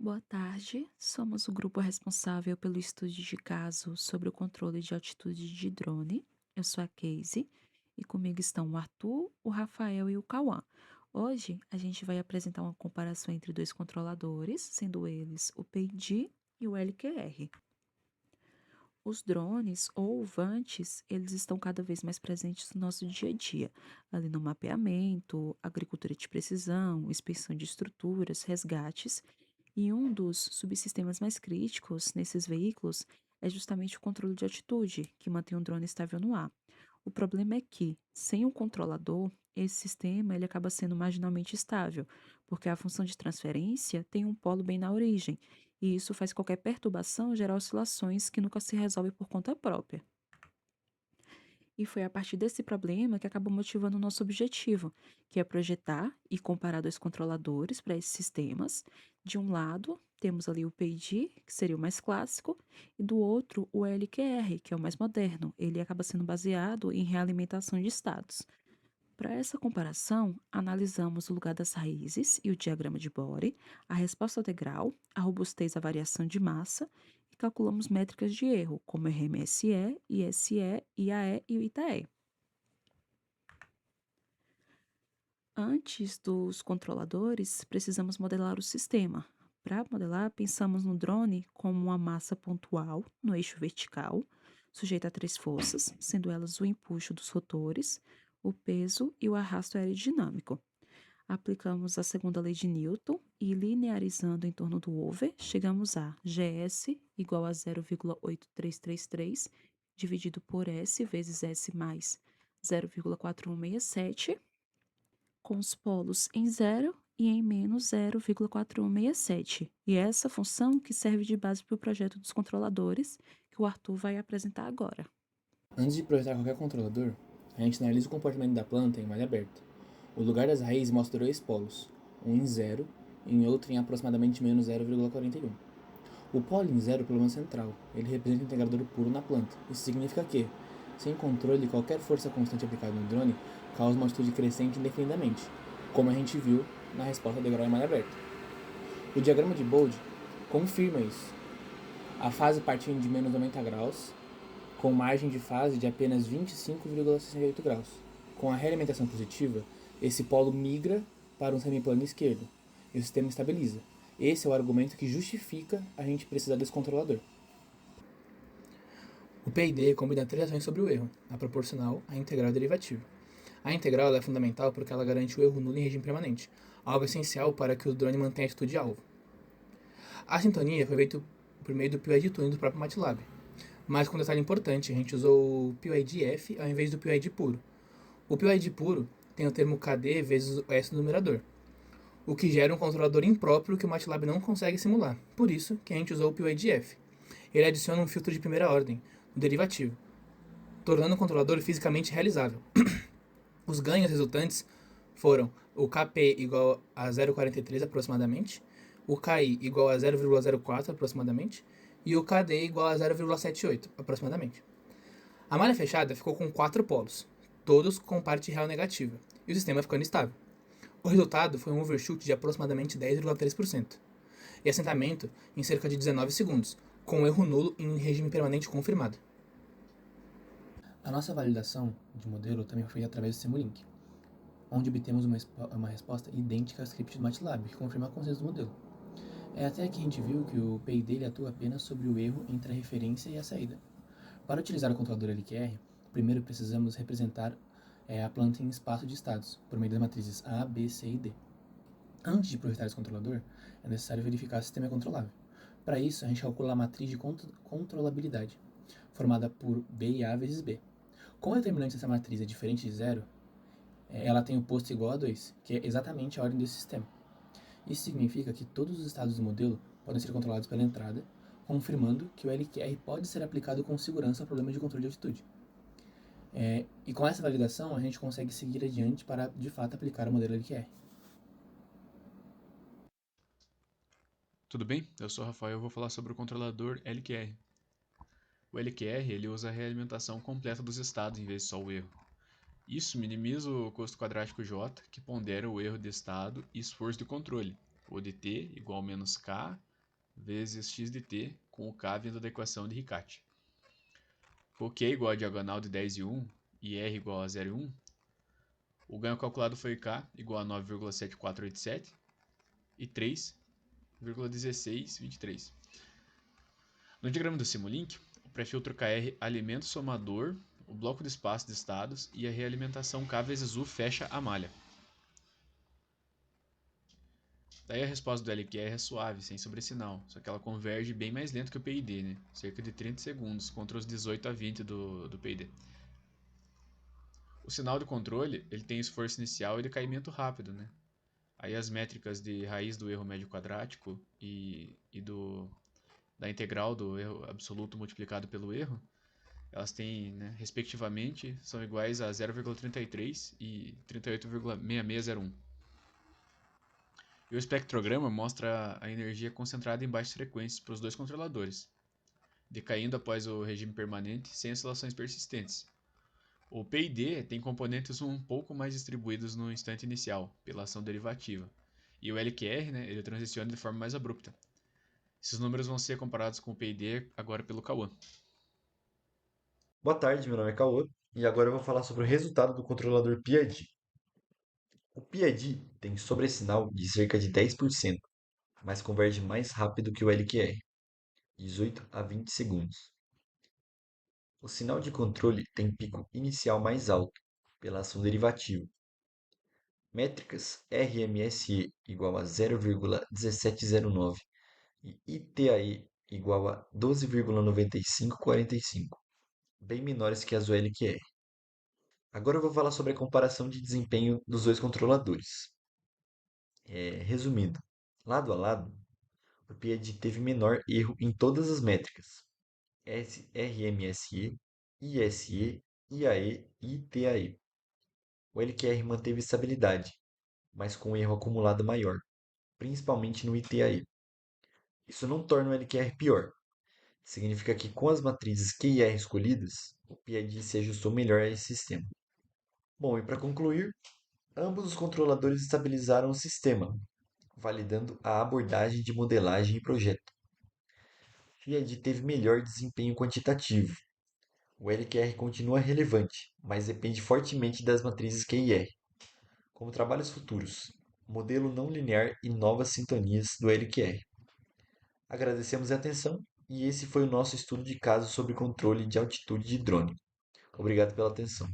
Boa tarde, somos o grupo responsável pelo estudo de caso sobre o controle de altitude de drone. Eu sou a Casey e comigo estão o Arthur, o Rafael e o Cauã. Hoje a gente vai apresentar uma comparação entre dois controladores, sendo eles o PID e o LQR. Os drones ou vantes, eles estão cada vez mais presentes no nosso dia a dia, ali no mapeamento, agricultura de precisão, inspeção de estruturas, resgates, e um dos subsistemas mais críticos nesses veículos é justamente o controle de altitude, que mantém o drone estável no ar. O problema é que, sem um controlador, esse sistema ele acaba sendo marginalmente estável, porque a função de transferência tem um polo bem na origem, e isso faz qualquer perturbação gerar oscilações que nunca se resolvem por conta própria. E foi a partir desse problema que acabou motivando o nosso objetivo, que é projetar e comparar dois controladores para esses sistemas. De um lado, temos ali o PID, que seria o mais clássico, e do outro, o LQR, que é o mais moderno. Ele acaba sendo baseado em realimentação de estados. Para essa comparação, analisamos o lugar das raízes e o diagrama de Bore, a resposta integral, a robustez à variação de massa e calculamos métricas de erro, como RMSE, ISE, IAE e o ITAE. Antes dos controladores, precisamos modelar o sistema. Para modelar, pensamos no drone como uma massa pontual no eixo vertical, sujeita a três forças, sendo elas o empuxo dos rotores, o peso e o arrasto aerodinâmico. Aplicamos a segunda lei de Newton e, linearizando em torno do over, chegamos a GS igual a 0,8333 dividido por S vezes S mais 0,4167, com os polos em zero e em menos 0,4167. E é essa função que serve de base para o projeto dos controladores, que o Arthur vai apresentar agora. Antes de projetar qualquer controlador, a gente analisa o comportamento da planta em malha aberta. O lugar das raízes mostra dois polos, um em zero e outro em aproximadamente menos 0,41. O polo em zero é o problema central, ele representa o integrador puro na planta. Isso significa que, sem controle, qualquer força constante aplicada no drone causa uma altitude crescente indefinidamente, como a gente viu na resposta degrau em malha aberta. O diagrama de Bode confirma isso. A fase partindo de menos 90 graus, com margem de fase de apenas 25,68 graus. Com a realimentação positiva, esse polo migra para um semiplano esquerdo e o sistema estabiliza. Esse é o argumento que justifica a gente precisar desse controlador. O PID combina três ações sobre o erro: a proporcional, a integral e a derivativa. A integral é fundamental porque ela garante o erro nulo em regime permanente, algo essencial para que o drone mantenha a atitude-alvo. A sintonia foi feita por meio do PID Tuning do próprio MATLAB, mas com um detalhe importante, a gente usou o PID-F ao invés do PID puro. O PID puro tem o termo KD vezes o S no numerador, o que gera um controlador impróprio que o MATLAB não consegue simular. Por isso que a gente usou o PID-F. Ele adiciona um filtro de primeira ordem, o derivativo, tornando o controlador fisicamente realizável. Os ganhos resultantes foram o KP igual a 0,43 aproximadamente, o KI igual a 0,04 aproximadamente e o KD igual a 0,78 aproximadamente. A malha fechada ficou com 4 polos, todos com parte real negativa, e o sistema ficando estável. O resultado foi um overshoot de aproximadamente 10,3% e assentamento em cerca de 19 segundos, com um erro nulo em regime permanente confirmado. A nossa validação de modelo também foi feita através do Simulink, onde obtemos uma resposta idêntica ao script do MATLAB, que confirma a consciência do modelo. É até que a gente viu que o PI dele atua apenas sobre o erro entre a referência e a saída. Para utilizar o controlador LQR, primeiro precisamos representar a planta em espaço de estados, por meio das matrizes A, B, C e D. Antes de projetar esse controlador, é necessário verificar se o sistema é controlável. Para isso, a gente calcula a matriz de controlabilidade, formada por B e A vezes B. Como o determinante dessa matriz é diferente de zero, ela tem o posto igual a 2, que é exatamente a ordem desse sistema. Isso significa que todos os estados do modelo podem ser controlados pela entrada, confirmando que o LQR pode ser aplicado com segurança ao problema de controle de altitude. E com essa validação, a gente consegue seguir adiante para, de fato, aplicar o modelo LQR. Tudo bem? Eu sou o Rafael e vou falar sobre o controlador LQR. O LQR ele usa a realimentação completa dos estados em vez de só o erro. Isso minimiza o custo quadrático J, que pondera o erro de estado e esforço de controle, o de T igual menos K vezes x de t, com o k vindo da equação de Riccati. Com Q igual a diagonal de 10 e 1 e R igual a 0 e 1, o ganho calculado foi K igual a 9,7487 e 3,1623. No diagrama do Simulink, o pré-filtro KR alimenta o somador, o bloco de espaço de estados e a realimentação K vezes U fecha a malha. Daí a resposta do LQR é suave, sem sobressinal, só que ela converge bem mais lento que o PID, né? Cerca de 30 segundos contra os 18 a 20 do PID. O sinal de controle ele tem esforço inicial e decaimento rápido, né? Aí as métricas de raiz do erro médio quadrático da integral do erro absoluto multiplicado pelo erro, elas têm, né, respectivamente, são iguais a 0,33 e 38,6601. E o espectrograma mostra a energia concentrada em baixas frequências para os dois controladores, decaindo após o regime permanente sem oscilações persistentes. O PID tem componentes um pouco mais distribuídos no instante inicial, pela ação derivativa. E o LQR, né, ele transiciona de forma mais abrupta. Esses números vão ser comparados com o PID agora pelo Kawan. Boa tarde, meu nome é Cauã e agora eu vou falar sobre o resultado do controlador PID. O PID tem sobressinal de cerca de 10%, mas converge mais rápido que o LQR, 18 a 20 segundos. O sinal de controle tem pico inicial mais alto, pela ação derivativa. Métricas RMSE igual a 0,1709 e ITAE igual a 12,9545, bem menores que as do LQR. Agora eu vou falar sobre a comparação de desempenho dos dois controladores. Resumindo, lado a lado, o PID teve menor erro em todas as métricas: RMSE, ISE, IAE e ITAE. O LQR manteve estabilidade, mas com erro acumulado maior, principalmente no ITAE. Isso não torna o LQR pior. Significa que com as matrizes Q e R escolhidas, o PID se ajustou melhor a esse sistema. Bom, e para concluir, ambos os controladores estabilizaram o sistema, validando a abordagem de modelagem e projeto. FIAD teve melhor desempenho quantitativo. O LQR continua relevante, mas depende fortemente das matrizes Q e R. Como trabalhos futuros, modelo não linear e novas sintonias do LQR. Agradecemos a atenção e esse foi o nosso estudo de caso sobre controle de altitude de drone. Obrigado pela atenção.